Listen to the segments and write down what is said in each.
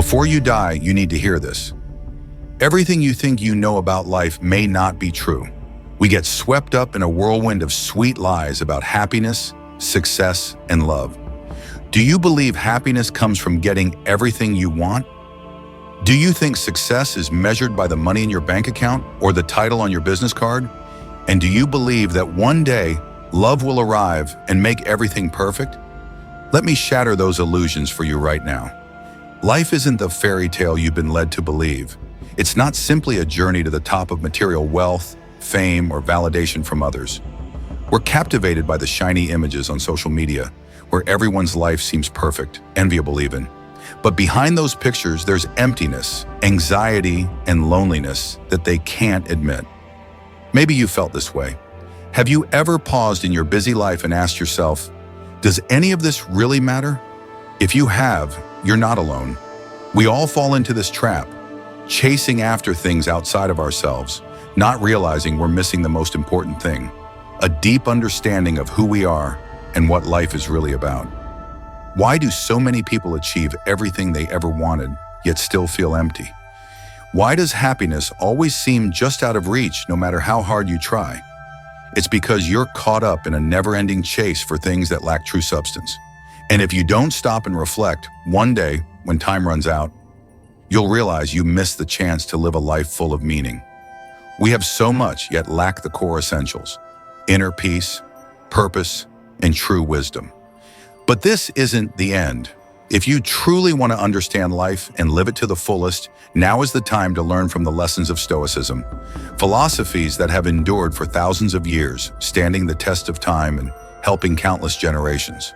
Before you die, you need to hear this. Everything you think you know about life may not be true. We get swept up in a whirlwind of sweet lies about happiness, success, and love. Do you believe happiness comes from getting everything you want? Do you think success is measured by the money in your bank account or the title on your business card? And do you believe that one day love will arrive and make everything perfect? Let me shatter those illusions for you right now. Life isn't the fairy tale you've been led to believe. It's not simply a journey to the top of material wealth, fame, or validation from others. We're captivated by the shiny images on social media, where everyone's life seems perfect, enviable even. But behind those pictures, there's emptiness, anxiety, and loneliness that they can't admit. Maybe you felt this way. Have you ever paused in your busy life and asked yourself, does any of this really matter? If you have, you're not alone. We all fall into this trap, chasing after things outside of ourselves, not realizing we're missing the most important thing, a deep understanding of who we are and what life is really about. Why do so many people achieve everything they ever wanted, yet still feel empty? Why does happiness always seem just out of reach no matter how hard you try? It's because you're caught up in a never-ending chase for things that lack true substance. And if you don't stop and reflect, one day, when time runs out, you'll realize you missed the chance to live a life full of meaning. We have so much, yet lack the core essentials: inner peace, purpose, and true wisdom. But this isn't the end. If you truly want to understand life and live it to the fullest, now is the time to learn from the lessons of Stoicism, philosophies that have endured for thousands of years, standing the test of time and helping countless generations.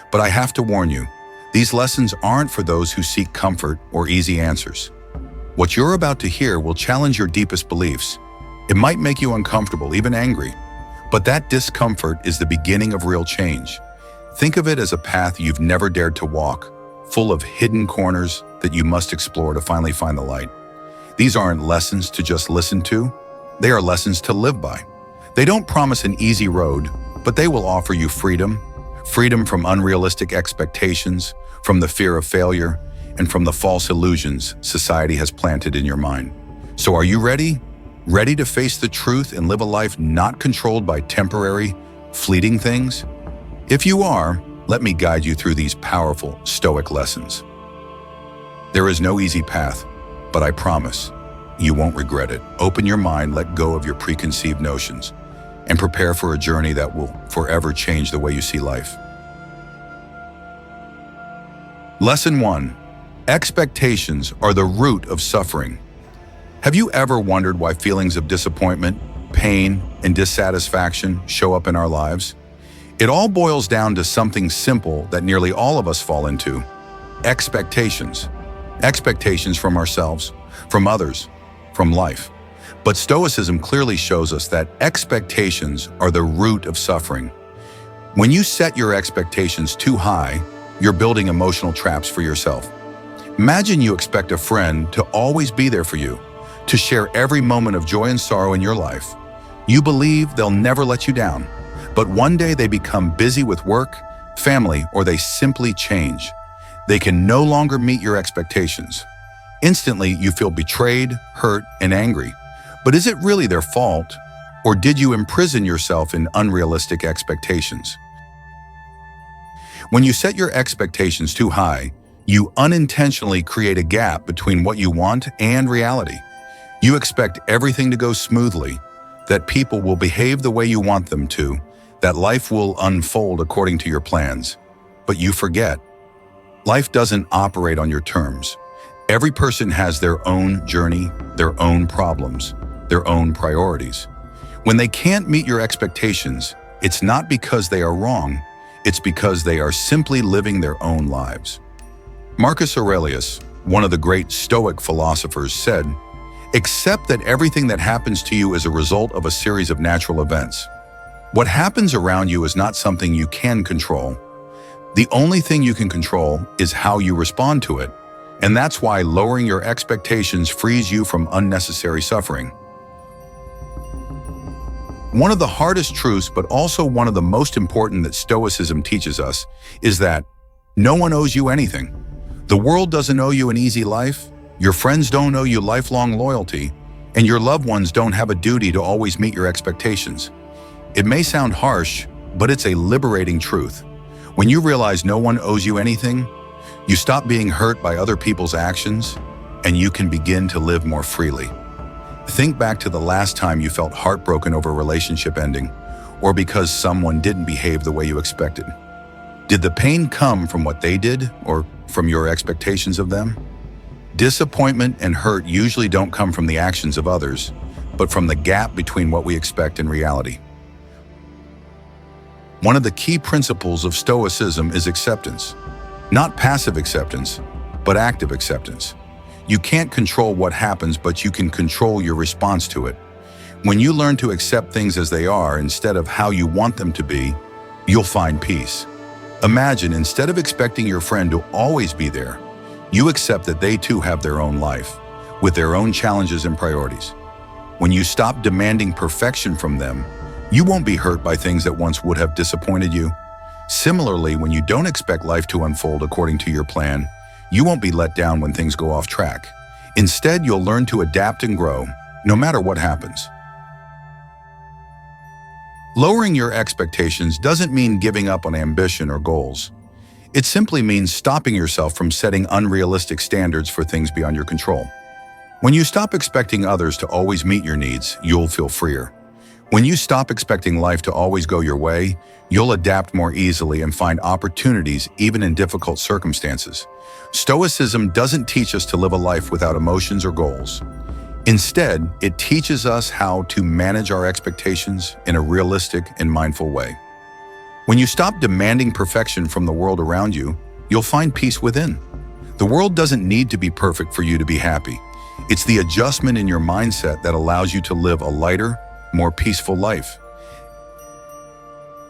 But I have to warn you, these lessons aren't for those who seek comfort or easy answers. What you're about to hear will challenge your deepest beliefs. It might make you uncomfortable, even angry, but that discomfort is the beginning of real change. Think of it as a path you've never dared to walk, full of hidden corners that you must explore to finally find the light. These aren't lessons to just listen to, they are lessons to live by. They don't promise an easy road, but they will offer you freedom from unrealistic expectations, from the fear of failure, and from the false illusions society has planted in your mind. So are you ready? Ready to face the truth and live a life not controlled by temporary, fleeting things? If you are, let me guide you through these powerful Stoic lessons. There is no easy path, but I promise you won't regret it. Open your mind, let go of your preconceived notions, and prepare for a journey that will forever change the way you see life. Lesson 1. Expectations are the root of suffering. Have you ever wondered why feelings of disappointment, pain, and dissatisfaction show up in our lives? It all boils down to something simple that nearly all of us fall into: expectations. Expectations from ourselves, from others, from life. But Stoicism clearly shows us that expectations are the root of suffering. When you set your expectations too high, you're building emotional traps for yourself. Imagine you expect a friend to always be there for you, to share every moment of joy and sorrow in your life. You believe they'll never let you down. But one day they become busy with work, family, or they simply change. They can no longer meet your expectations. Instantly, you feel betrayed, hurt, and angry. But is it really their fault? Or did you imprison yourself in unrealistic expectations? When you set your expectations too high, you unintentionally create a gap between what you want and reality. You expect everything to go smoothly, that people will behave the way you want them to, that life will unfold according to your plans. But you forget, life doesn't operate on your terms. Every person has their own journey, their own problems, their own priorities. When they can't meet your expectations, it's not because they are wrong, it's because they are simply living their own lives. Marcus Aurelius, one of the great Stoic philosophers, said, "Accept that everything that happens to you is a result of a series of natural events. What happens around you is not something you can control. The only thing you can control is how you respond to it. And that's why lowering your expectations frees you from unnecessary suffering." One of the hardest truths, but also one of the most important that Stoicism teaches us, is that no one owes you anything. The world doesn't owe you an easy life, your friends don't owe you lifelong loyalty, and your loved ones don't have a duty to always meet your expectations. It may sound harsh, but it's a liberating truth. When you realize no one owes you anything, you stop being hurt by other people's actions, and you can begin to live more freely. Think back to the last time you felt heartbroken over a relationship ending, or because someone didn't behave the way you expected. Did the pain come from what they did, or from your expectations of them? Disappointment and hurt usually don't come from the actions of others, but from the gap between what we expect and reality. One of the key principles of Stoicism is acceptance. Not passive acceptance, but active acceptance. You can't control what happens, but you can control your response to it. When you learn to accept things as they are instead of how you want them to be, you'll find peace. Imagine, instead of expecting your friend to always be there, you accept that they too have their own life, with their own challenges and priorities. When you stop demanding perfection from them, you won't be hurt by things that once would have disappointed you. Similarly, when you don't expect life to unfold according to your plan, you won't be let down when things go off track. Instead, you'll learn to adapt and grow, no matter what happens. Lowering your expectations doesn't mean giving up on ambition or goals. It simply means stopping yourself from setting unrealistic standards for things beyond your control. When you stop expecting others to always meet your needs, you'll feel freer. When you stop expecting life to always go your way, you'll adapt more easily and find opportunities even in difficult circumstances. Stoicism doesn't teach us to live a life without emotions or goals. Instead, it teaches us how to manage our expectations in a realistic and mindful way. When you stop demanding perfection from the world around you, you'll find peace within. The world doesn't need to be perfect for you to be happy. It's the adjustment in your mindset that allows you to live a lighter, more peaceful life.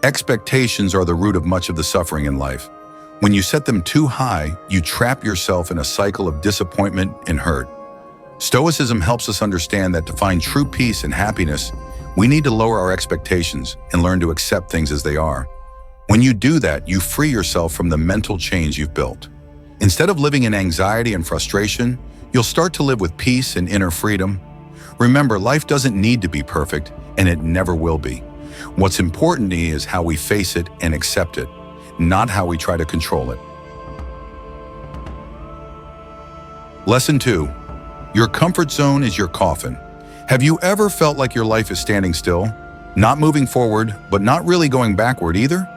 Expectations are the root of much of the suffering in life. When you set them too high, you trap yourself in a cycle of disappointment and hurt. Stoicism helps us understand that to find true peace and happiness, we need to lower our expectations and learn to accept things as they are. When you do that, you free yourself from the mental chains you've built. Instead of living in anxiety and frustration, you'll start to live with peace and inner freedom. Remember, life doesn't need to be perfect, and it never will be. What's important is how we face it and accept it, not how we try to control it. Lesson 2. Your comfort zone is your coffin. Have you ever felt like your life is standing still? Not moving forward, but not really going backward either?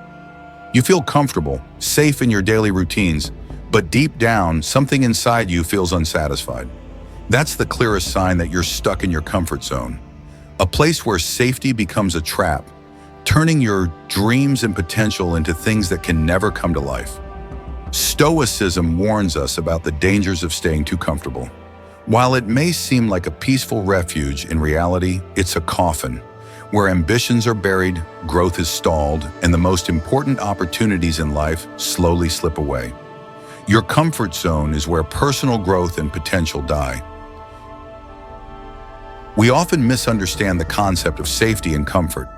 You feel comfortable, safe in your daily routines, but deep down, something inside you feels unsatisfied. That's the clearest sign that you're stuck in your comfort zone, a place where safety becomes a trap, turning your dreams and potential into things that can never come to life. Stoicism warns us about the dangers of staying too comfortable. While it may seem like a peaceful refuge, in reality, it's a coffin, where ambitions are buried, growth is stalled, and the most important opportunities in life slowly slip away. Your comfort zone is where personal growth and potential die. We often misunderstand the concept of safety and comfort.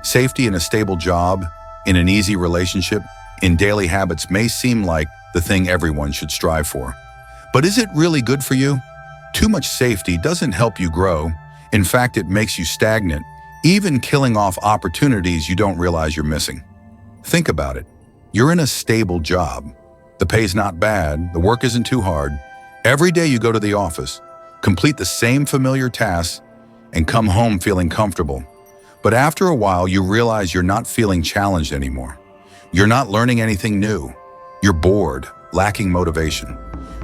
Safety in a stable job, in an easy relationship, in daily habits may seem like the thing everyone should strive for. But is it really good for you? Too much safety doesn't help you grow. In fact, it makes you stagnant, even killing off opportunities you don't realize you're missing. Think about it. You're in a stable job. The pay's not bad, the work isn't too hard. Every day you go to the office, complete the same familiar tasks, and come home feeling comfortable. But after a while, you realize you're not feeling challenged anymore. You're not learning anything new. You're bored, lacking motivation.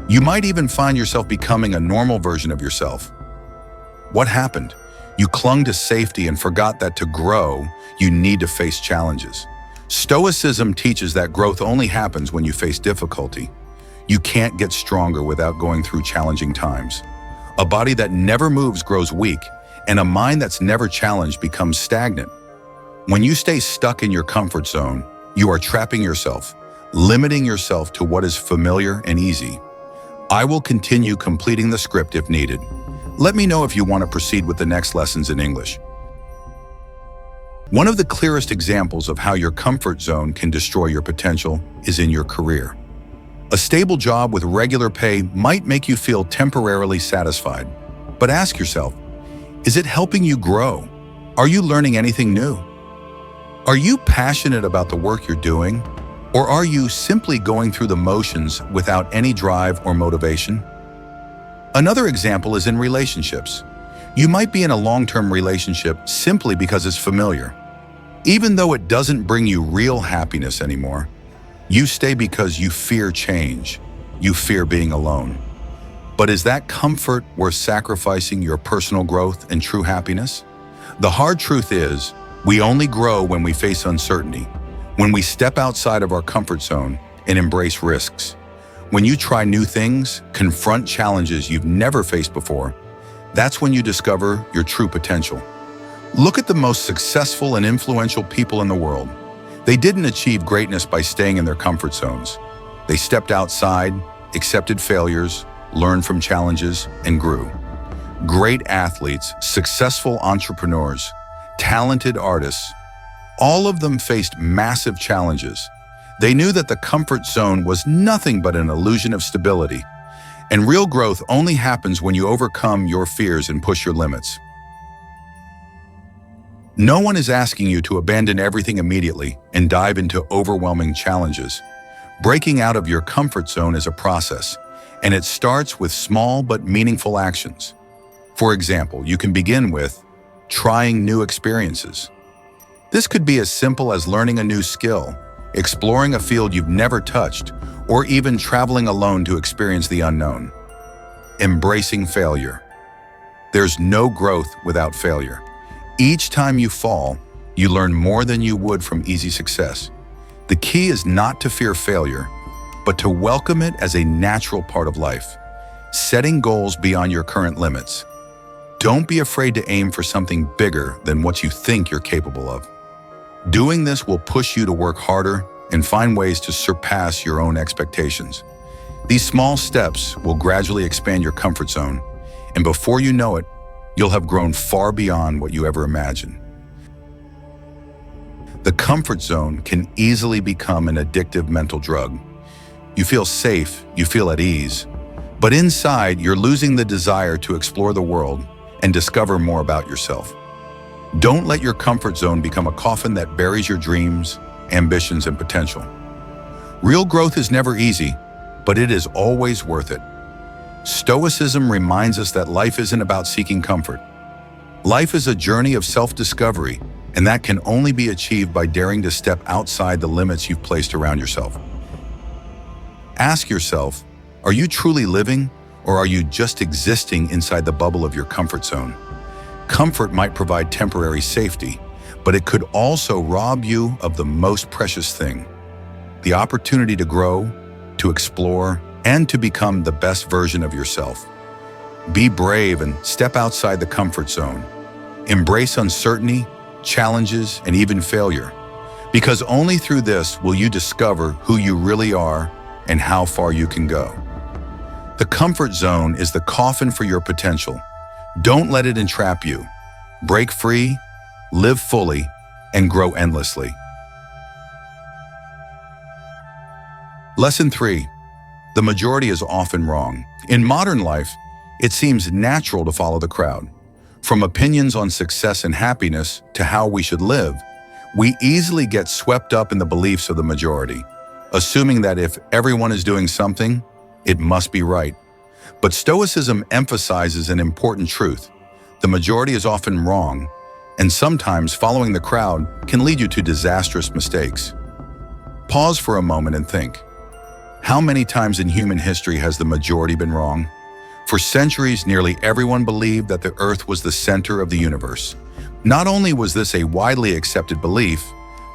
You might even find yourself becoming a normal version of yourself. What happened? You clung to safety and forgot that to grow, you need to face challenges. Stoicism teaches that growth only happens when you face difficulty. You can't get stronger without going through challenging times. A body that never moves grows weak, and a mind that's never challenged becomes stagnant. When you stay stuck in your comfort zone, you are trapping yourself, limiting yourself to what is familiar and easy. I will continue completing the script if needed. Let me know if you want to proceed with the next lessons in English. One of the clearest examples of how your comfort zone can destroy your potential is in your career. A stable job with regular pay might make you feel temporarily satisfied. But ask yourself, is it helping you grow? Are you learning anything new? Are you passionate about the work you're doing? Or are you simply going through the motions without any drive or motivation? Another example is in relationships. You might be in a long-term relationship simply because it's familiar. Even though it doesn't bring you real happiness anymore, you stay because you fear change. You fear being alone. But is that comfort worth sacrificing your personal growth and true happiness? The hard truth is, we only grow when we face uncertainty, when we step outside of our comfort zone and embrace risks. When you try new things, confront challenges you've never faced before, that's when you discover your true potential. Look at the most successful and influential people in the world. They didn't achieve greatness by staying in their comfort zones. They stepped outside, accepted failures, learned from challenges, and grew. Great athletes, successful entrepreneurs, talented artists, all of them faced massive challenges. They knew that the comfort zone was nothing but an illusion of stability. And real growth only happens when you overcome your fears and push your limits. No one is asking you to abandon everything immediately and dive into overwhelming challenges. Breaking out of your comfort zone is a process, and it starts with small but meaningful actions. For example, you can begin with trying new experiences. This could be as simple as learning a new skill, exploring a field you've never touched, or even traveling alone to experience the unknown. Embracing failure. There's no growth without failure. Each time you fall, you learn more than you would from easy success. The key is not to fear failure, but to welcome it as a natural part of life, setting goals beyond your current limits. Don't be afraid to aim for something bigger than what you think you're capable of. Doing this will push you to work harder and find ways to surpass your own expectations. These small steps will gradually expand your comfort zone, and before you know it, you'll have grown far beyond what you ever imagined. The comfort zone can easily become an addictive mental drug. You feel safe, you feel at ease, but inside you're losing the desire to explore the world and discover more about yourself. Don't let your comfort zone become a coffin that buries your dreams, ambitions, and potential. Real growth is never easy, but it is always worth it. Stoicism reminds us that life isn't about seeking comfort. Life is a journey of self-discovery, and that can only be achieved by daring to step outside the limits you've placed around yourself. Ask yourself, are you truly living, or are you just existing inside the bubble of your comfort zone? Comfort might provide temporary safety, but it could also rob you of the most precious thing, the opportunity to grow, to explore, and to become the best version of yourself. Be brave and step outside the comfort zone. Embrace uncertainty, challenges, and even failure, because only through this will you discover who you really are and how far you can go. The comfort zone is the coffin for your potential. Don't let it entrap you. Break free, live fully, and grow endlessly. Lesson 3. The majority is often wrong. In modern life, it seems natural to follow the crowd. From opinions on success and happiness to how we should live, we easily get swept up in the beliefs of the majority, assuming that if everyone is doing something, it must be right. But Stoicism emphasizes an important truth. The majority is often wrong, and sometimes following the crowd can lead you to disastrous mistakes. Pause for a moment and think. How many times in human history has the majority been wrong? For centuries, nearly everyone believed that the Earth was the center of the universe. Not only was this a widely accepted belief,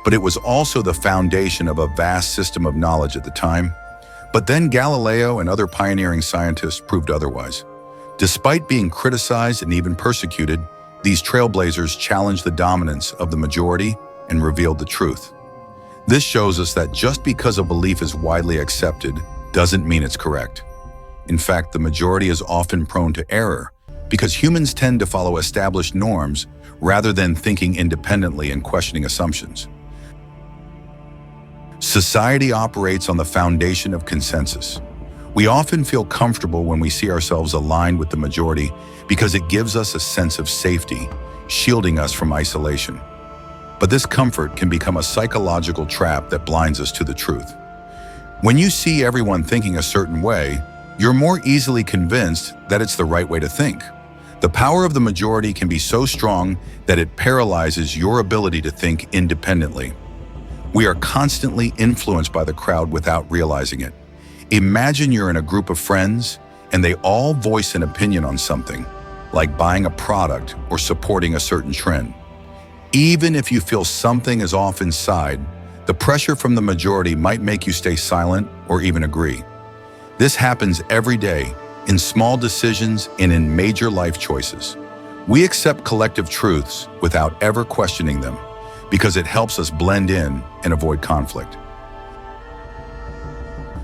but it was also the foundation of a vast system of knowledge at the time. But then Galileo and other pioneering scientists proved otherwise. Despite being criticized and even persecuted, these trailblazers challenged the dominance of the majority and revealed the truth. This shows us that just because a belief is widely accepted doesn't mean it's correct. In fact, the majority is often prone to error because humans tend to follow established norms rather than thinking independently and questioning assumptions. Society operates on the foundation of consensus. We often feel comfortable when we see ourselves aligned with the majority because it gives us a sense of safety, shielding us from isolation. But this comfort can become a psychological trap that blinds us to the truth. When you see everyone thinking a certain way, you're more easily convinced that it's the right way to think. The power of the majority can be so strong that it paralyzes your ability to think independently. We are constantly influenced by the crowd without realizing it. Imagine you're in a group of friends and they all voice an opinion on something, like buying a product or supporting a certain trend. Even if you feel something is off inside, the pressure from the majority might make you stay silent or even agree. This happens every day, in small decisions and in major life choices. We accept collective truths without ever questioning them because it helps us blend in and avoid conflict.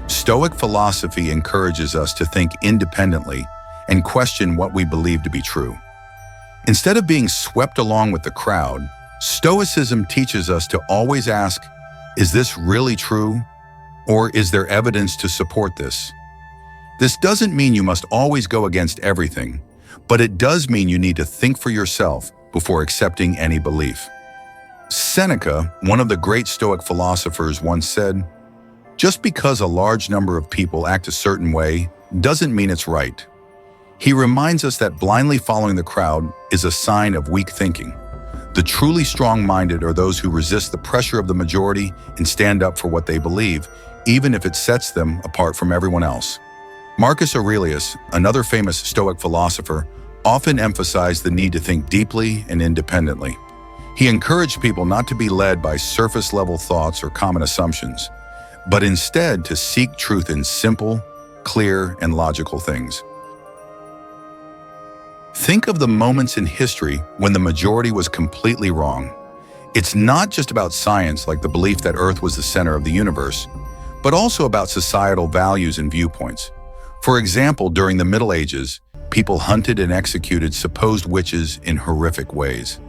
Stoic philosophy encourages us to think independently and question what we believe to be true. Instead of being swept along with the crowd, Stoicism teaches us to always ask, is this really true? Or is there evidence to support this? This doesn't mean you must always go against everything, but it does mean you need to think for yourself before accepting any belief. Seneca, one of the great Stoic philosophers, once said, "Just because a large number of people act a certain way doesn't mean it's right." He reminds us that blindly following the crowd is a sign of weak thinking. The truly strong-minded are those who resist the pressure of the majority and stand up for what they believe, even if it sets them apart from everyone else. Marcus Aurelius, another famous Stoic philosopher, often emphasized the need to think deeply and independently. He encouraged people not to be led by surface-level thoughts or common assumptions, but instead to seek truth in simple, clear, and logical things. Think of the moments in history when the majority was completely wrong. It's not just about science, like the belief that Earth was the center of the universe, but also about societal values and viewpoints. For example, during the Middle Ages, people hunted and executed supposed witches in horrific ways.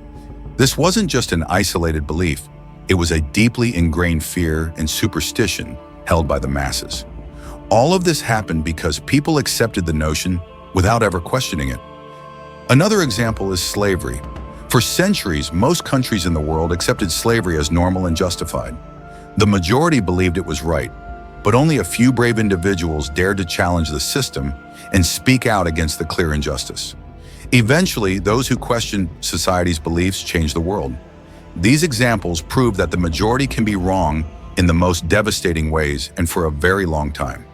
This wasn't just an isolated belief, it was a deeply ingrained fear and superstition held by the masses. All of this happened because people accepted the notion without ever questioning it. Another example is slavery. For centuries, most countries in the world accepted slavery as normal and justified. The majority believed it was right, but only a few brave individuals dared to challenge the system and speak out against the clear injustice. Eventually, those who questioned society's beliefs changed the world. These examples prove that the majority can be wrong in the most devastating ways and for a very long time.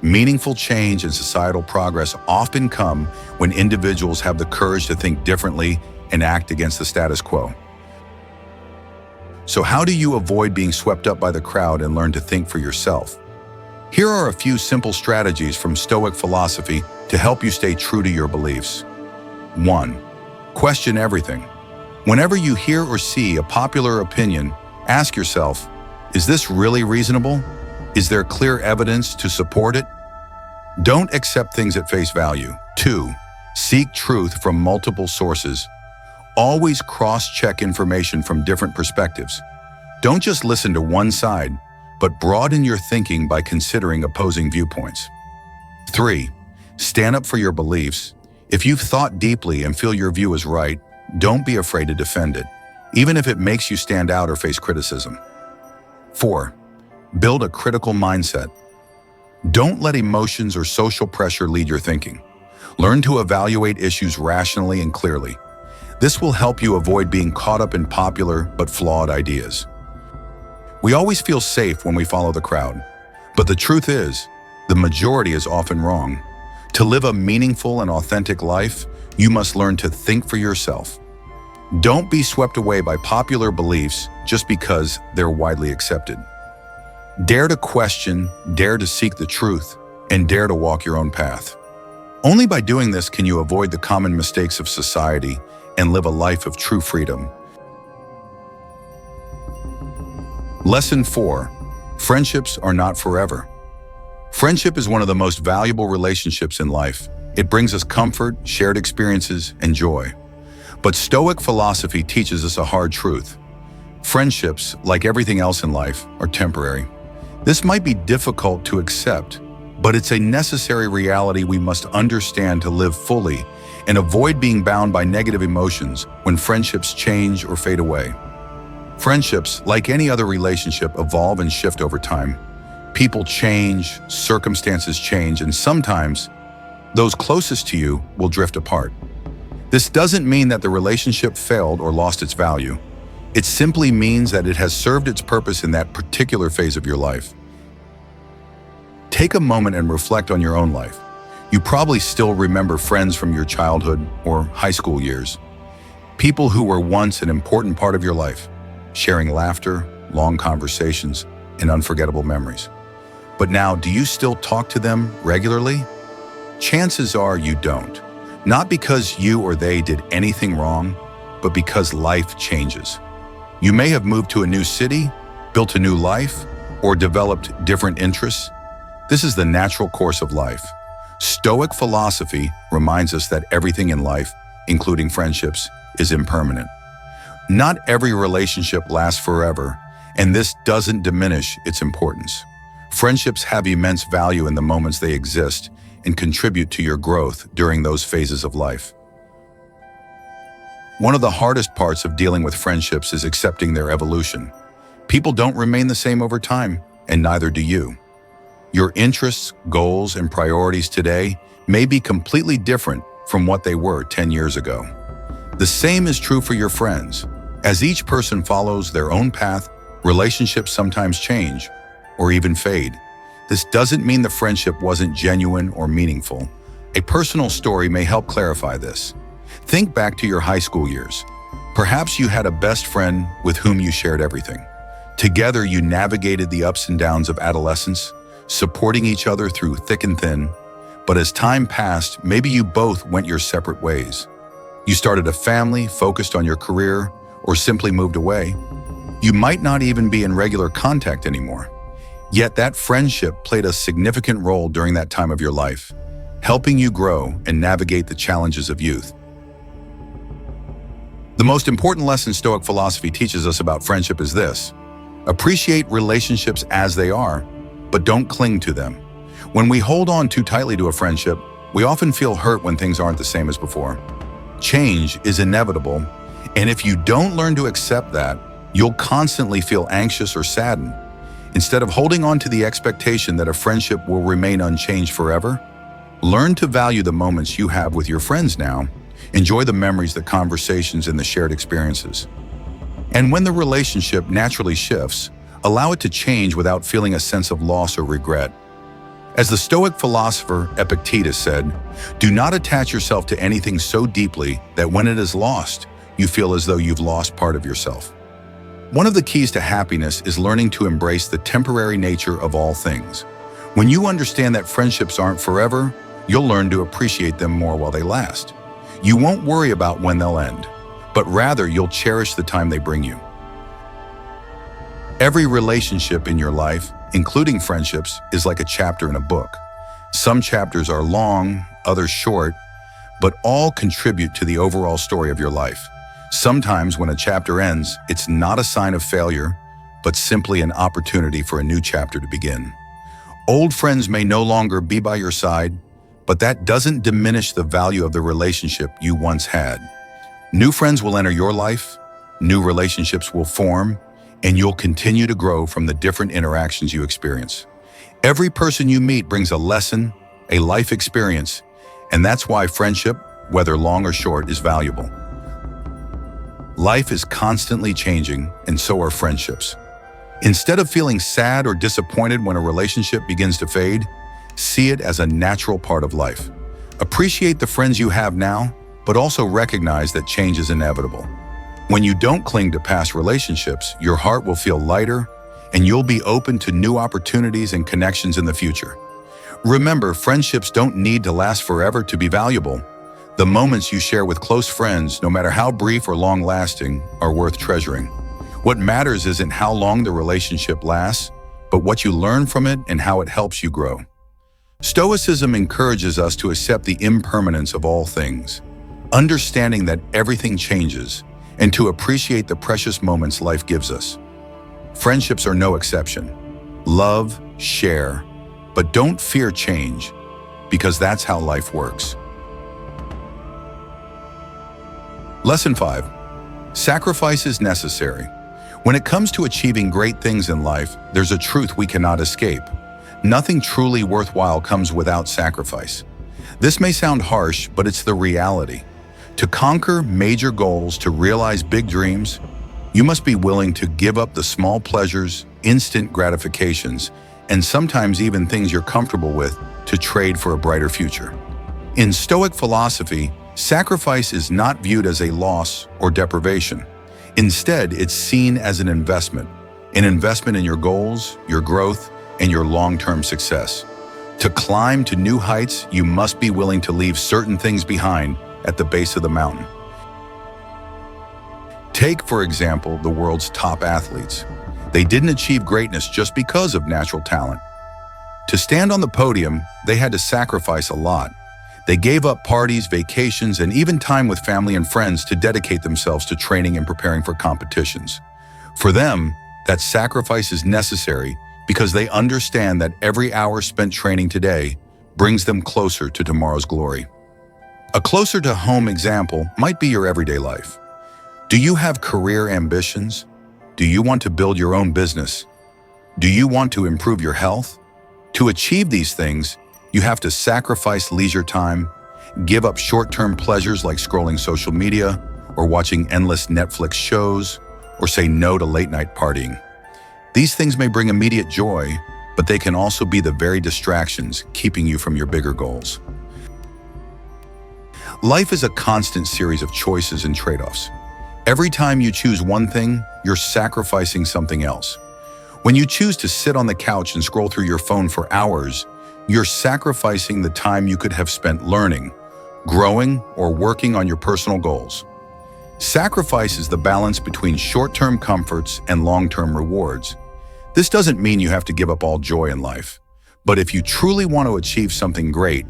Meaningful change and societal progress often come when individuals have the courage to think differently and act against the status quo. So how do you avoid being swept up by the crowd and learn to think for yourself? Here are a few simple strategies from Stoic philosophy to help you stay true to your beliefs. 1. Question everything. Whenever you hear or see a popular opinion, ask yourself, is this really reasonable? Is there clear evidence to support it? Don't accept things at face value. 2. Seek truth from multiple sources. Always cross-check information from different perspectives. Don't just listen to one side, but broaden your thinking by considering opposing viewpoints. 3. Stand up for your beliefs. If you've thought deeply and feel your view is right, don't be afraid to defend it, even if it makes you stand out or face criticism. 4. Build a critical mindset. Don't let emotions or social pressure lead your thinking. Learn to evaluate issues rationally and clearly. This will help you avoid being caught up in popular but flawed ideas. We always feel safe when we follow the crowd, but the truth is, the majority is often wrong. To live a meaningful and authentic life, you must learn to think for yourself. Don't be swept away by popular beliefs just because they're widely accepted. Dare to question, dare to seek the truth, and dare to walk your own path. Only by doing this can you avoid the common mistakes of society and live a life of true freedom. Lesson 4. Friendships are not forever. Friendship is one of the most valuable relationships in life. It brings us comfort, shared experiences, and joy. But Stoic philosophy teaches us a hard truth. Friendships, like everything else in life, are temporary. This might be difficult to accept, but it's a necessary reality we must understand to live fully and avoid being bound by negative emotions when friendships change or fade away. Friendships, like any other relationship, evolve and shift over time. People change, circumstances change, and sometimes those closest to you will drift apart. This doesn't mean that the relationship failed or lost its value. It simply means that it has served its purpose in that particular phase of your life. Take a moment and reflect on your own life. You probably still remember friends from your childhood or high school years. People who were once an important part of your life, sharing laughter, long conversations, and unforgettable memories. But now, do you still talk to them regularly? Chances are you don't. Not because you or they did anything wrong, but because life changes. You may have moved to a new city, built a new life, or developed different interests. This is the natural course of life. Stoic philosophy reminds us that everything in life, including friendships, is impermanent. Not every relationship lasts forever, and this doesn't diminish its importance. Friendships have immense value in the moments they exist and contribute to your growth during those phases of life. One of the hardest parts of dealing with friendships is accepting their evolution. People don't remain the same over time, and neither do you. Your interests, goals, and priorities today may be completely different from what they were 10 years ago. The same is true for your friends. As each person follows their own path, relationships sometimes change or even fade. This doesn't mean the friendship wasn't genuine or meaningful. A personal story may help clarify this. Think back to your high school years. Perhaps you had a best friend with whom you shared everything. Together, you navigated the ups and downs of adolescence, supporting each other through thick and thin. But as time passed, maybe you both went your separate ways. You started a family, focused on your career, or simply moved away. You might not even be in regular contact anymore. Yet that friendship played a significant role during that time of your life, helping you grow and navigate the challenges of youth. The most important lesson Stoic philosophy teaches us about friendship is this: appreciate relationships as they are, but don't cling to them. When we hold on too tightly to a friendship, we often feel hurt when things aren't the same as before. Change is inevitable, and if you don't learn to accept that, you'll constantly feel anxious or saddened. Instead of holding on to the expectation that a friendship will remain unchanged forever, learn to value the moments you have with your friends now. Enjoy the memories, the conversations, and the shared experiences. And when the relationship naturally shifts, allow it to change without feeling a sense of loss or regret. As the Stoic philosopher Epictetus said, "Do not attach yourself to anything so deeply that when it is lost, you feel as though you've lost part of yourself." One of the keys to happiness is learning to embrace the temporary nature of all things. When you understand that friendships aren't forever, you'll learn to appreciate them more while they last. You won't worry about when they'll end, but rather you'll cherish the time they bring you. Every relationship in your life, including friendships, is like a chapter in a book. Some chapters are long, others short, but all contribute to the overall story of your life. Sometimes when a chapter ends, it's not a sign of failure, but simply an opportunity for a new chapter to begin. Old friends may no longer be by your side, but that doesn't diminish the value of the relationship you once had. New friends will enter your life, new relationships will form, and you'll continue to grow from the different interactions you experience. Every person you meet brings a lesson, a life experience, and that's why friendship, whether long or short, is valuable. Life is constantly changing, and so are friendships. Instead of feeling sad or disappointed when a relationship begins to fade, see it as a natural part of life. Appreciate the friends you have now, but also recognize that change is inevitable. When you don't cling to past relationships, your heart will feel lighter, and you'll be open to new opportunities and connections in the future. Remember, friendships don't need to last forever to be valuable. The moments you share with close friends, no matter how brief or long-lasting, are worth treasuring. What matters isn't how long the relationship lasts, but what you learn from it and how it helps you grow. Stoicism encourages us to accept the impermanence of all things, understanding that everything changes, and to appreciate the precious moments life gives us. Friendships are no exception. Love, share, but don't fear change, because that's how life works. Lesson 5. Sacrifice is necessary. When it comes to achieving great things in life, there's a truth we cannot escape. Nothing truly worthwhile comes without sacrifice. This may sound harsh, but it's the reality. To conquer major goals, to realize big dreams, you must be willing to give up the small pleasures, instant gratifications, and sometimes even things you're comfortable with to trade for a brighter future. In Stoic philosophy, sacrifice is not viewed as a loss or deprivation. Instead, it's seen as an investment in your goals, your growth, and your long-term success. To climb to new heights, you must be willing to leave certain things behind at the base of the mountain. Take, for example, the world's top athletes. They didn't achieve greatness just because of natural talent. To stand on the podium, they had to sacrifice a lot. They gave up parties, vacations, and even time with family and friends to dedicate themselves to training and preparing for competitions. For them, that sacrifice is necessary because they understand that every hour spent training today brings them closer to tomorrow's glory. A closer-to-home example might be your everyday life. Do you have career ambitions? Do you want to build your own business? Do you want to improve your health? To achieve these things, you have to sacrifice leisure time, give up short-term pleasures like scrolling social media or watching endless Netflix shows, or say no to late-night partying. These things may bring immediate joy, but they can also be the very distractions keeping you from your bigger goals. Life is a constant series of choices and trade-offs. Every time you choose one thing, you're sacrificing something else. When you choose to sit on the couch and scroll through your phone for hours, you're sacrificing the time you could have spent learning, growing, or working on your personal goals. Sacrifice is the balance between short-term comforts and long-term rewards. This doesn't mean you have to give up all joy in life, but if you truly want to achieve something great,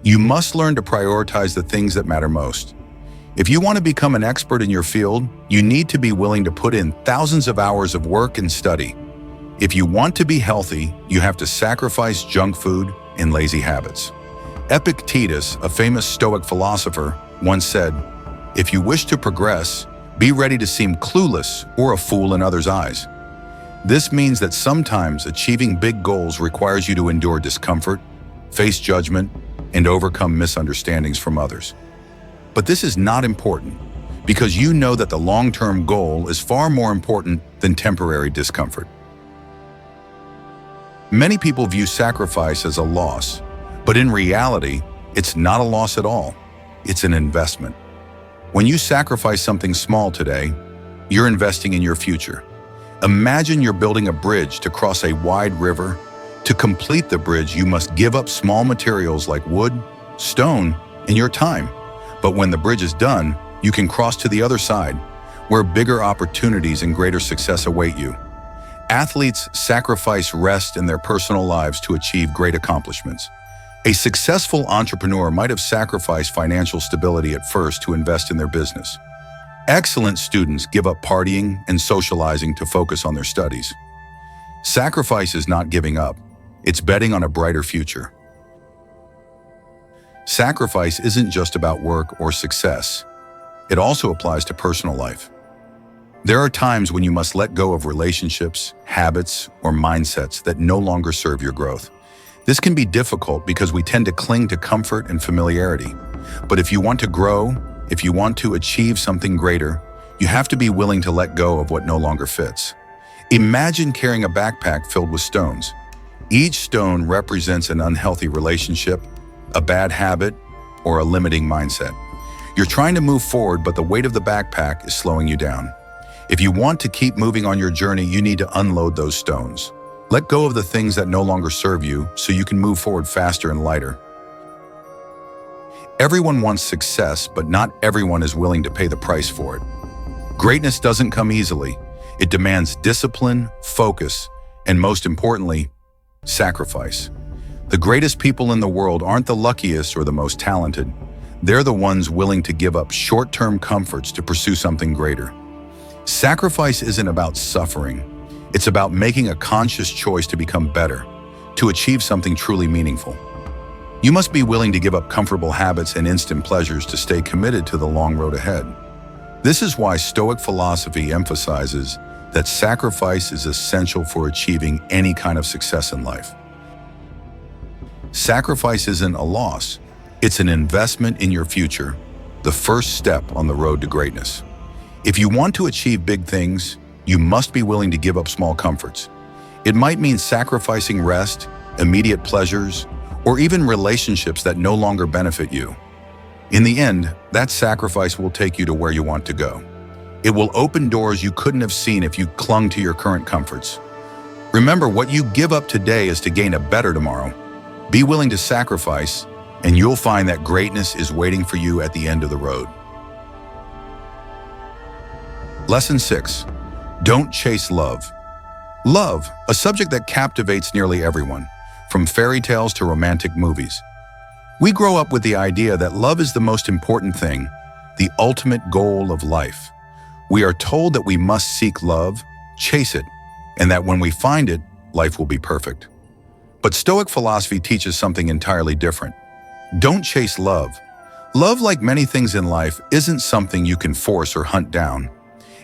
you must learn to prioritize the things that matter most. If you want to become an expert in your field, you need to be willing to put in thousands of hours of work and study. If you want to be healthy, you have to sacrifice junk food and lazy habits. Epictetus, a famous Stoic philosopher, once said, "If you wish to progress, be ready to seem clueless or a fool in others' eyes." This means that sometimes achieving big goals requires you to endure discomfort, face judgment, and overcome misunderstandings from others. But this is not important because you know that the long-term goal is far more important than temporary discomfort. Many people view sacrifice as a loss, but in reality, it's not a loss at all. It's an investment. When you sacrifice something small today, you're investing in your future. Imagine you're building a bridge to cross a wide river. To complete the bridge, you must give up small materials like wood, stone, and your time. But when the bridge is done, you can cross to the other side, where bigger opportunities and greater success await you. Athletes sacrifice rest in their personal lives to achieve great accomplishments. A successful entrepreneur might have sacrificed financial stability at first to invest in their business. Excellent students give up partying and socializing to focus on their studies. Sacrifice is not giving up. It's betting on a brighter future. Sacrifice isn't just about work or success. It also applies to personal life. There are times when you must let go of relationships, habits, or mindsets that no longer serve your growth. This can be difficult because we tend to cling to comfort and familiarity. But if you want to grow, if you want to achieve something greater, you have to be willing to let go of what no longer fits. Imagine carrying a backpack filled with stones. Each stone represents an unhealthy relationship, a bad habit, or a limiting mindset. You're trying to move forward, but the weight of the backpack is slowing you down. If you want to keep moving on your journey, you need to unload those stones. Let go of the things that no longer serve you so you can move forward faster and lighter. Everyone wants success, but not everyone is willing to pay the price for it. Greatness doesn't come easily. It demands discipline, focus, and most importantly, sacrifice. The greatest people in the world aren't the luckiest or the most talented. They're the ones willing to give up short-term comforts to pursue something greater. Sacrifice isn't about suffering. It's about making a conscious choice to become better, to achieve something truly meaningful. You must be willing to give up comfortable habits and instant pleasures to stay committed to the long road ahead. This is why Stoic philosophy emphasizes that sacrifice is essential for achieving any kind of success in life. Sacrifice isn't a loss, it's an investment in your future, the first step on the road to greatness. If you want to achieve big things, you must be willing to give up small comforts. It might mean sacrificing rest, immediate pleasures, or even relationships that no longer benefit you. In the end, that sacrifice will take you to where you want to go. It will open doors you couldn't have seen if you clung to your current comforts. Remember, what you give up today is to gain a better tomorrow. Be willing to sacrifice, and you'll find that greatness is waiting for you at the end of the road. Lesson 6. Don't chase love. Love, a subject that captivates nearly everyone, from fairy tales to romantic movies. We grow up with the idea that love is the most important thing, the ultimate goal of life. We are told that we must seek love, chase it, and that when we find it, life will be perfect. But Stoic philosophy teaches something entirely different. Don't chase love. Love, like many things in life, isn't something you can force or hunt down.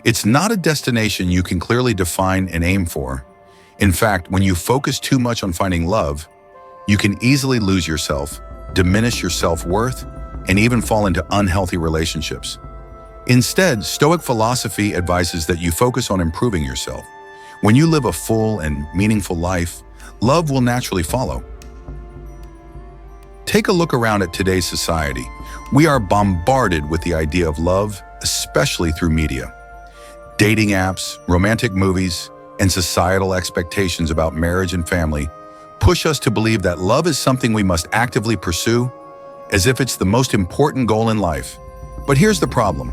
It's not a destination you can clearly define and aim for. In fact, when you focus too much on finding love, you can easily lose yourself, diminish your self-worth, and even fall into unhealthy relationships. Instead, Stoic philosophy advises that you focus on improving yourself. When you live a full and meaningful life, love will naturally follow. Take a look around at today's society. We are bombarded with the idea of love, especially through media. Dating apps, romantic movies, and societal expectations about marriage and family push us to believe that love is something we must actively pursue, as if it's the most important goal in life. But here's the problem.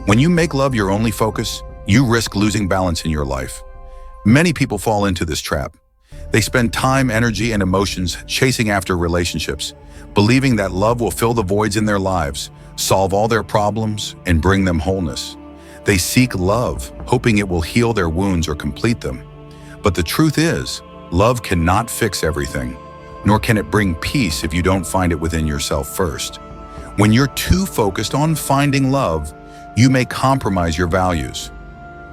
When you make love your only focus, you risk losing balance in your life. Many people fall into this trap. They spend time, energy, and emotions chasing after relationships, believing that love will fill the voids in their lives, solve all their problems, and bring them wholeness. They seek love, hoping it will heal their wounds or complete them. But the truth is, love cannot fix everything, nor can it bring peace if you don't find it within yourself first. When you're too focused on finding love, you may compromise your values.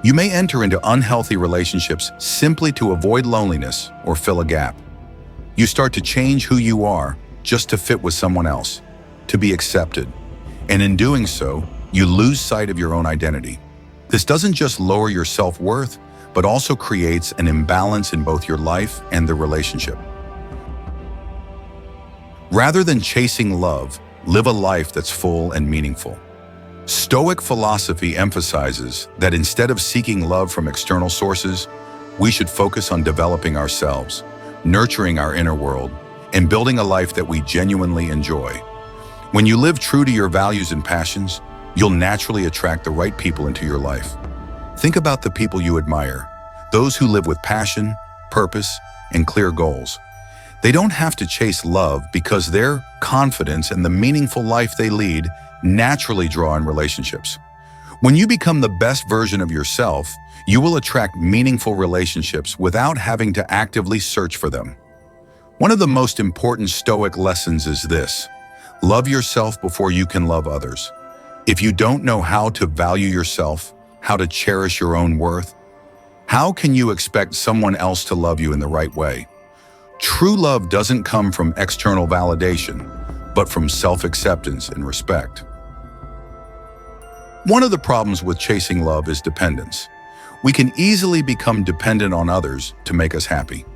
You may enter into unhealthy relationships simply to avoid loneliness or fill a gap. You start to change who you are just to fit with someone else, to be accepted. And in doing so, you lose sight of your own identity. This doesn't just lower your self-worth, but also creates an imbalance in both your life and the relationship. Rather than chasing love, live a life that's full and meaningful. Stoic philosophy emphasizes that instead of seeking love from external sources, we should focus on developing ourselves, nurturing our inner world, and building a life that we genuinely enjoy. When you live true to your values and passions, you'll naturally attract the right people into your life. Think about the people you admire, those who live with passion, purpose, and clear goals. They don't have to chase love because their confidence and the meaningful life they lead naturally draw in relationships. When you become the best version of yourself, you will attract meaningful relationships without having to actively search for them. One of the most important Stoic lessons is this: love yourself before you can love others. If you don't know how to value yourself, how to cherish your own worth, how can you expect someone else to love you in the right way? True love doesn't come from external validation, but from self-acceptance and respect. One of the problems with chasing love is dependence. We can easily become dependent on others to make us happy.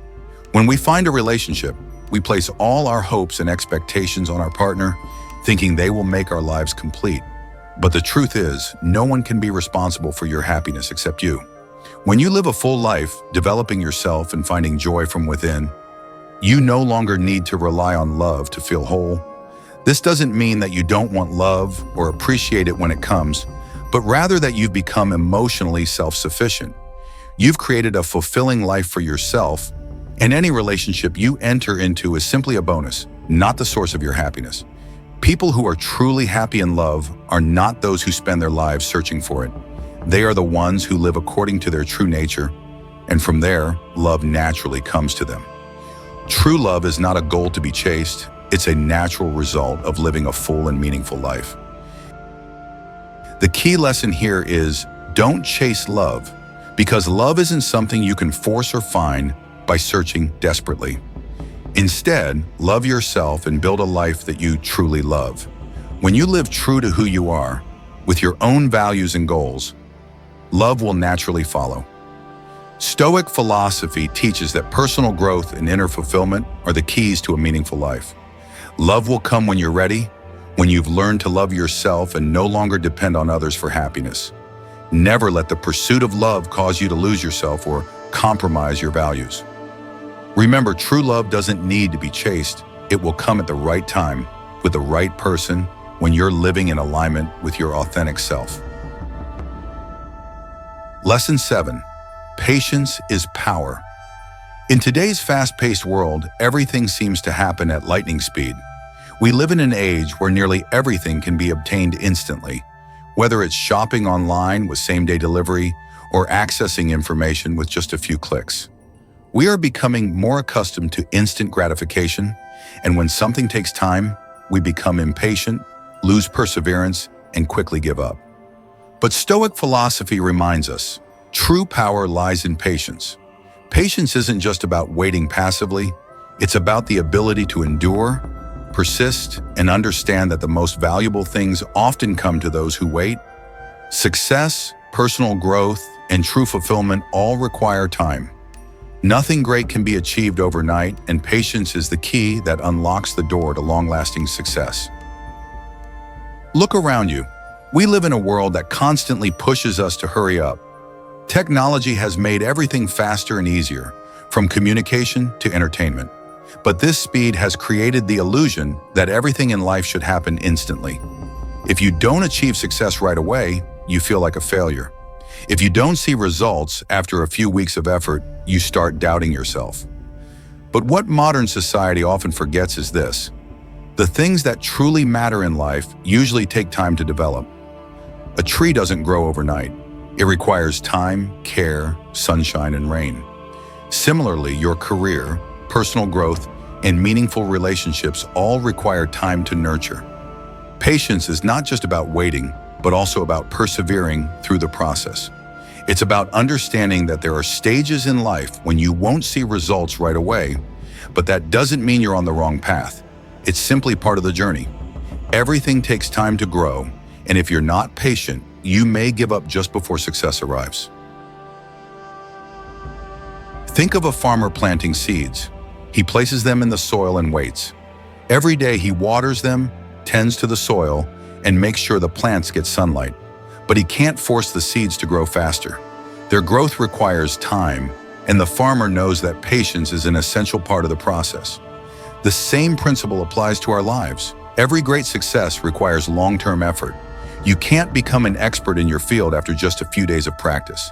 When we find a relationship, we place all our hopes and expectations on our partner, thinking they will make our lives complete. But the truth is, no one can be responsible for your happiness except you. When you live a full life, developing yourself and finding joy from within, you no longer need to rely on love to feel whole. This doesn't mean that you don't want love or appreciate it when it comes, but rather that you've become emotionally self-sufficient. You've created a fulfilling life for yourself, and any relationship you enter into is simply a bonus, not the source of your happiness. People who are truly happy in love are not those who spend their lives searching for it. They are the ones who live according to their true nature and from there, love naturally comes to them. True love is not a goal to be chased, it's a natural result of living a full and meaningful life. The key lesson here is don't chase love, because love isn't something you can force or find by searching desperately. Instead, love yourself and build a life that you truly love. When you live true to who you are, with your own values and goals, love will naturally follow. Stoic philosophy teaches that personal growth and inner fulfillment are the keys to a meaningful life. Love will come when you're ready, when you've learned to love yourself and no longer depend on others for happiness. Never let the pursuit of love cause you to lose yourself or compromise your values. Remember, true love doesn't need to be chased. It will come at the right time, with the right person, when you're living in alignment with your authentic self. Lesson 7. Patience is power. In today's fast-paced world, everything seems to happen at lightning speed. We live in an age where nearly everything can be obtained instantly, whether it's shopping online with same-day delivery or accessing information with just a few clicks. We are becoming more accustomed to instant gratification, and when something takes time, we become impatient, lose perseverance, and quickly give up. But Stoic philosophy reminds us, true power lies in patience. Patience isn't just about waiting passively, it's about the ability to endure, persist, and understand that the most valuable things often come to those who wait. Success, personal growth, and true fulfillment all require time. Nothing great can be achieved overnight, and patience is the key that unlocks the door to long-lasting success. Look around you. We live in a world that constantly pushes us to hurry up. Technology has made everything faster and easier, from communication to entertainment. But this speed has created the illusion that everything in life should happen instantly. If you don't achieve success right away, you feel like a failure. If you don't see results after a few weeks of effort, you start doubting yourself. But what modern society often forgets is this: the things that truly matter in life usually take time to develop. A tree doesn't grow overnight. It requires time, care, sunshine, and rain. Similarly, your career, personal growth, and meaningful relationships all require time to nurture. Patience is not just about waiting, but also about persevering through the process. It's about understanding that there are stages in life when you won't see results right away, but that doesn't mean you're on the wrong path. It's simply part of the journey. Everything takes time to grow, and if you're not patient, you may give up just before success arrives. Think of a farmer planting seeds. He places them in the soil and waits. Every day he waters them, tends to the soil, and makes sure the plants get sunlight. But he can't force the seeds to grow faster. Their growth requires time, and the farmer knows that patience is an essential part of the process. The same principle applies to our lives. Every great success requires long-term effort. You can't become an expert in your field after just a few days of practice.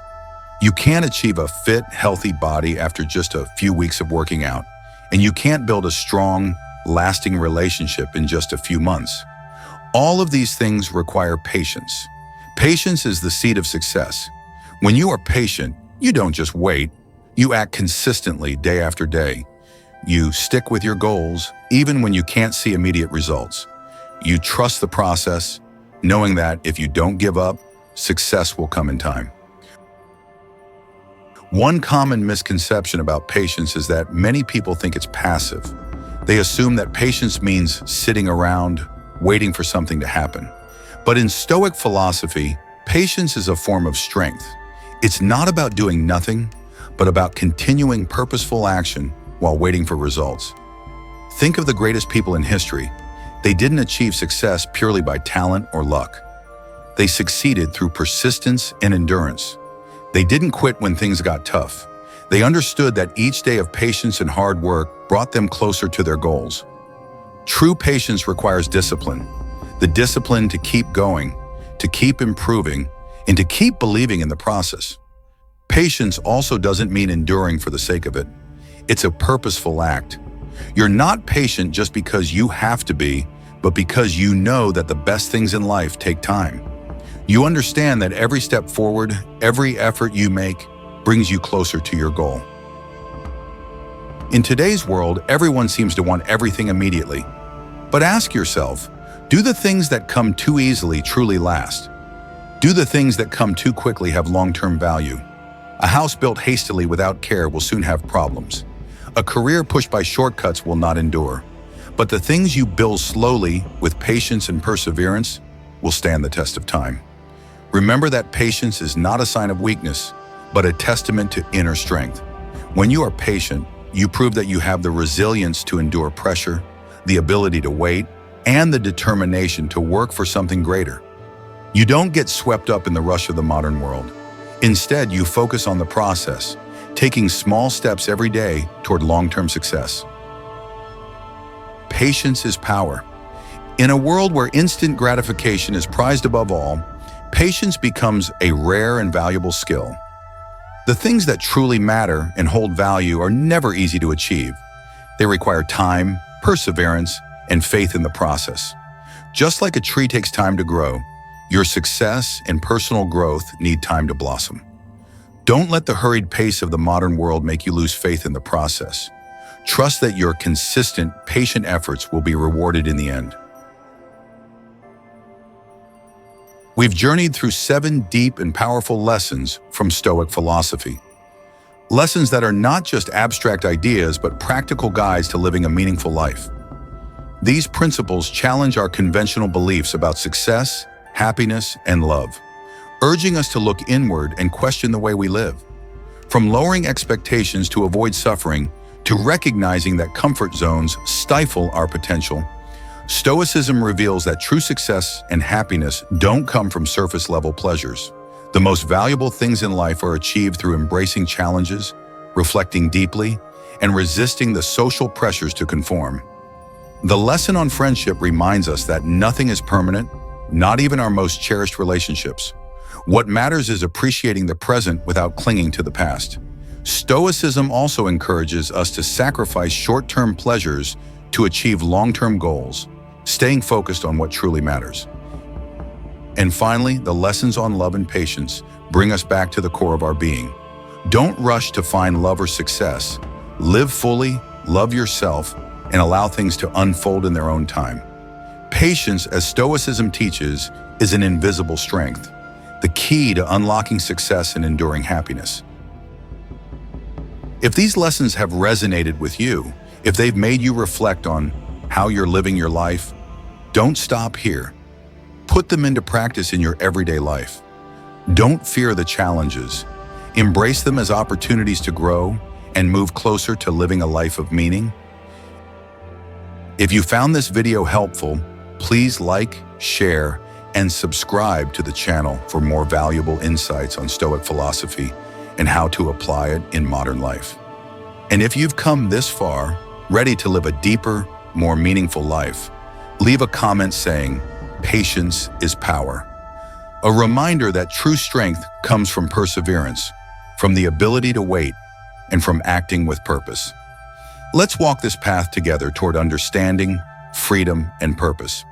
You can't achieve a fit, healthy body after just a few weeks of working out. And you can't build a strong, lasting relationship in just a few months. All of these things require patience. Patience is the seed of success. When you are patient, you don't just wait. You act consistently day after day. You stick with your goals, even when you can't see immediate results. You trust the process, knowing that if you don't give up, success will come in time. One common misconception about patience is that many people think it's passive. They assume that patience means sitting around, waiting for something to happen. But in Stoic philosophy, patience is a form of strength. It's not about doing nothing, but about continuing purposeful action while waiting for results. Think of the greatest people in history. They didn't achieve success purely by talent or luck. They succeeded through persistence and endurance. They didn't quit when things got tough. They understood that each day of patience and hard work brought them closer to their goals. True patience requires discipline. The discipline to keep going, to keep improving, and to keep believing in the process. Patience also doesn't mean enduring for the sake of it. It's a purposeful act. You're not patient just because you have to be, but because you know that the best things in life take time. You understand that every step forward, every effort you make, brings you closer to your goal. In today's world, everyone seems to want everything immediately. But ask yourself, do the things that come too easily truly last? Do the things that come too quickly have long-term value? A house built hastily without care will soon have problems. A career pushed by shortcuts will not endure. But the things you build slowly, with patience and perseverance, will stand the test of time. Remember that patience is not a sign of weakness, but a testament to inner strength. When you are patient, you prove that you have the resilience to endure pressure, the ability to wait, and the determination to work for something greater. You don't get swept up in the rush of the modern world. Instead, you focus on the process, taking small steps every day toward long-term success. Patience is power. In a world where instant gratification is prized above all, patience becomes a rare and valuable skill. The things that truly matter and hold value are never easy to achieve. They require time, perseverance, and faith in the process. Just like a tree takes time to grow, your success and personal growth need time to blossom. Don't let the hurried pace of the modern world make you lose faith in the process. Trust that your consistent, patient efforts will be rewarded in the end. We've journeyed through 7 deep and powerful lessons from Stoic philosophy. Lessons that are not just abstract ideas, but practical guides to living a meaningful life. These principles challenge our conventional beliefs about success, happiness, and love, urging us to look inward and question the way we live. From lowering expectations to avoid suffering, to recognizing that comfort zones stifle our potential, Stoicism reveals that true success and happiness don't come from surface-level pleasures. The most valuable things in life are achieved through embracing challenges, reflecting deeply, and resisting the social pressures to conform. The lesson on friendship reminds us that nothing is permanent, not even our most cherished relationships. What matters is appreciating the present without clinging to the past. Stoicism also encourages us to sacrifice short-term pleasures to achieve long-term goals, staying focused on what truly matters. And finally, the lessons on love and patience bring us back to the core of our being. Don't rush to find love or success. Live fully, love yourself, and allow things to unfold in their own time. Patience, as Stoicism teaches, is an invisible strength, the key to unlocking success and enduring happiness. If these lessons have resonated with you, if they've made you reflect on how you're living your life, don't stop here. Put them into practice in your everyday life. Don't fear the challenges. Embrace them as opportunities to grow and move closer to living a life of meaning. If you found this video helpful, please like, share, and subscribe to the channel for more valuable insights on Stoic philosophy and how to apply it in modern life. And if you've come this far, ready to live a deeper, more meaningful life, leave a comment saying, "Patience is power." A reminder that true strength comes from perseverance, from the ability to wait, and from acting with purpose. Let's walk this path together toward understanding, freedom, and purpose.